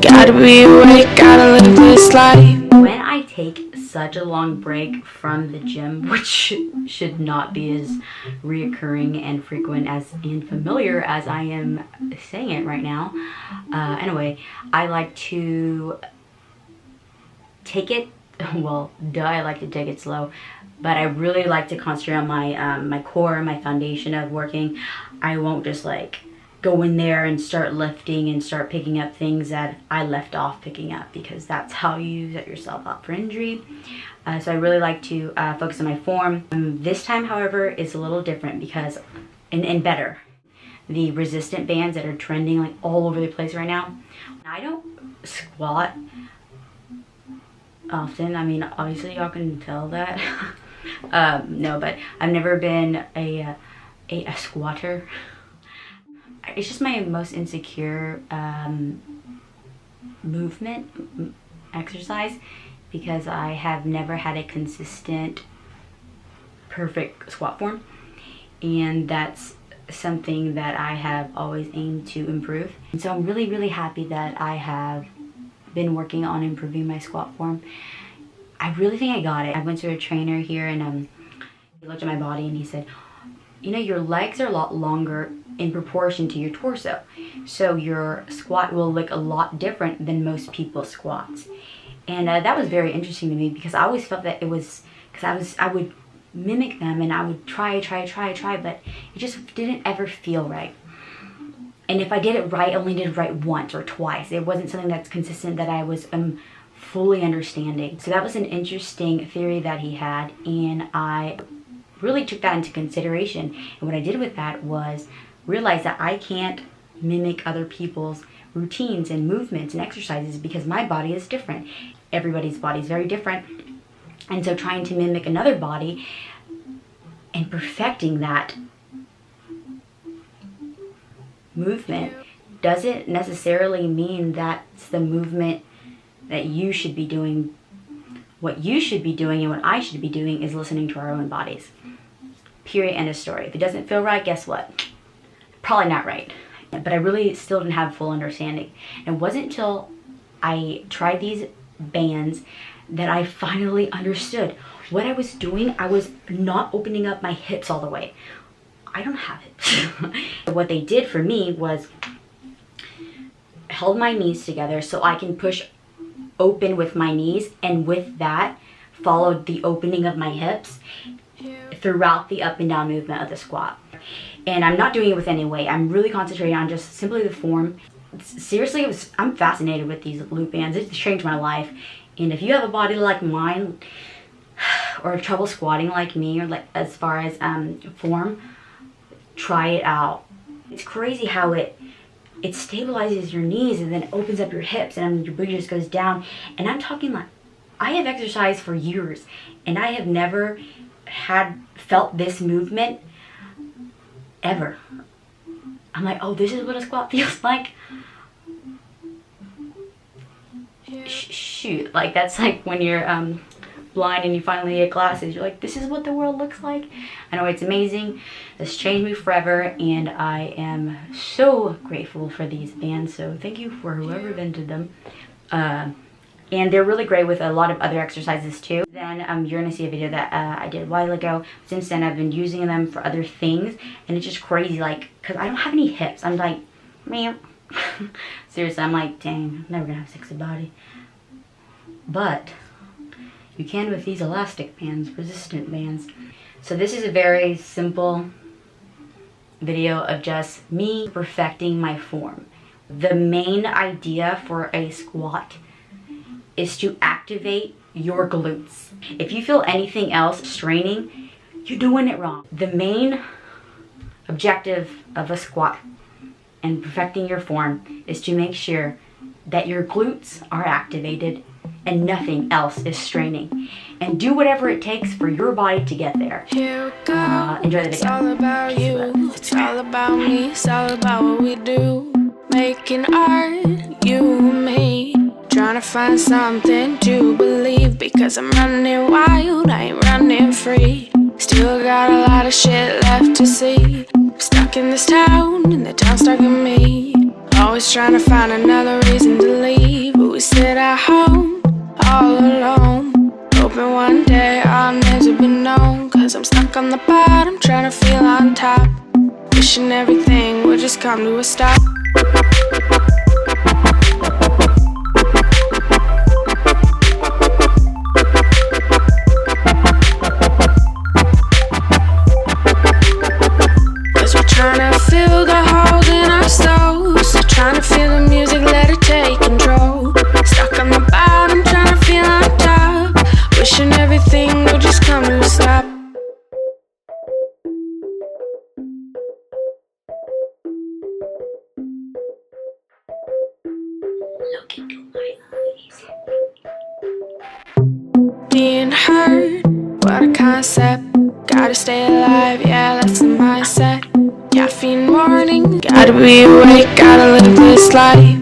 Gotta be awake, gotta live this life. When I take such a long break from the gym, which should not be as reoccurring and frequent and familiar as I am saying it right now. Anyway, I like to take it, well, I like to take it slow, but I really like to concentrate on my core, my foundation of working. I won't just like go in there and start lifting and start picking up things that I left off picking up, because that's how you set yourself up for injury. So I really like to focus on my form. This time, however, is a little different because, and better. The resistant bands that are trending like all over the place right now. I don't squat often. I mean, obviously y'all can tell that. No, but I've never been a squatter. It's just my most insecure movement, exercise, because I have never had a consistent, perfect squat form, and that's something that I have always aimed to improve. And so I'm really, really happy that I have been working on improving my squat form. I really think I got it. I went to a trainer here and he looked at my body and he said, you know, your legs are a lot longer in proportion to your torso, so your squat will look a lot different than most people's squats. And that was very interesting to me, because I always felt that it was, because I would mimic them and I would try, but it just didn't ever feel right. And if I did it right, I only did it right once or twice. It wasn't something that's consistent that I was fully understanding. So that was an interesting theory that he had, and I really took that into consideration. And what I did with that was realize that I can't mimic other people's routines and movements and exercises, because my body is different. Everybody's body is very different. And so trying to mimic another body and perfecting that movement doesn't necessarily mean that's the movement that you should be doing. What you should be doing and what I should be doing is listening to our own bodies. Period, end of story. If it doesn't feel right, guess what? Probably not right. But I really still didn't have full understanding. And it wasn't until I tried these bands that I finally understood what I was doing. I was not opening up my hips all the way. I don't have hips. What they did for me was held my knees together so I can push open with my knees, and with that followed the opening of my hips throughout the up and down movement of the squat. And I'm not doing it with any weight. I'm really concentrating on just simply the form. Seriously, I'm fascinated with these loop bands. It's changed my life. And if you have a body like mine, or trouble squatting like me, or like as far as form, try it out. It's crazy how it stabilizes your knees and then opens up your hips and your booty just goes down. And I'm talking like, I have exercised for years and I have never felt this movement ever. I'm like, oh, this is what a squat feels like. Shoot, like that's like when you're blind and you finally get glasses. You're like, this is what the world looks like. I know, it's amazing. This changed me forever, and I am so grateful for these bands. So thank you for whoever invented them. And they're really great with a lot of other exercises too. Then you're gonna see a video that I did a while ago. Since then, I've been using them for other things, and it's just crazy, like, cause I don't have any hips. I'm like, man, seriously, I'm like, dang, I'm never gonna have a sexy body. But you can with these elastic bands, resistant bands. So this is a very simple video of just me perfecting my form. The main idea for a squat is to activate your glutes. If you feel anything else straining, you're doing it wrong. The main objective of a squat and perfecting your form is to make sure that your glutes are activated and nothing else is straining. And do whatever it takes for your body to get there. Enjoy the video. It's all about you, it's all about me, it's all about what we do. Making art, you and me. Trying to find something to believe, because I'm running wild, I ain't running free. Still got a lot of shit left to see. I'm stuck in this town, and the town's stuck in me. Always trying to find another reason to leave. wishing everything would just come to a stop. Cause we're trying to fill the holes in our souls, so trying to feel the music, let it take control. Stuck on the bottom, trying to feel on top, wishing everything would just come to a stop. Look into my eyes. Being hurt, what a concept. Gotta stay alive, yeah, that's the mindset. Caffeine morning, gotta be awake, gotta live this life.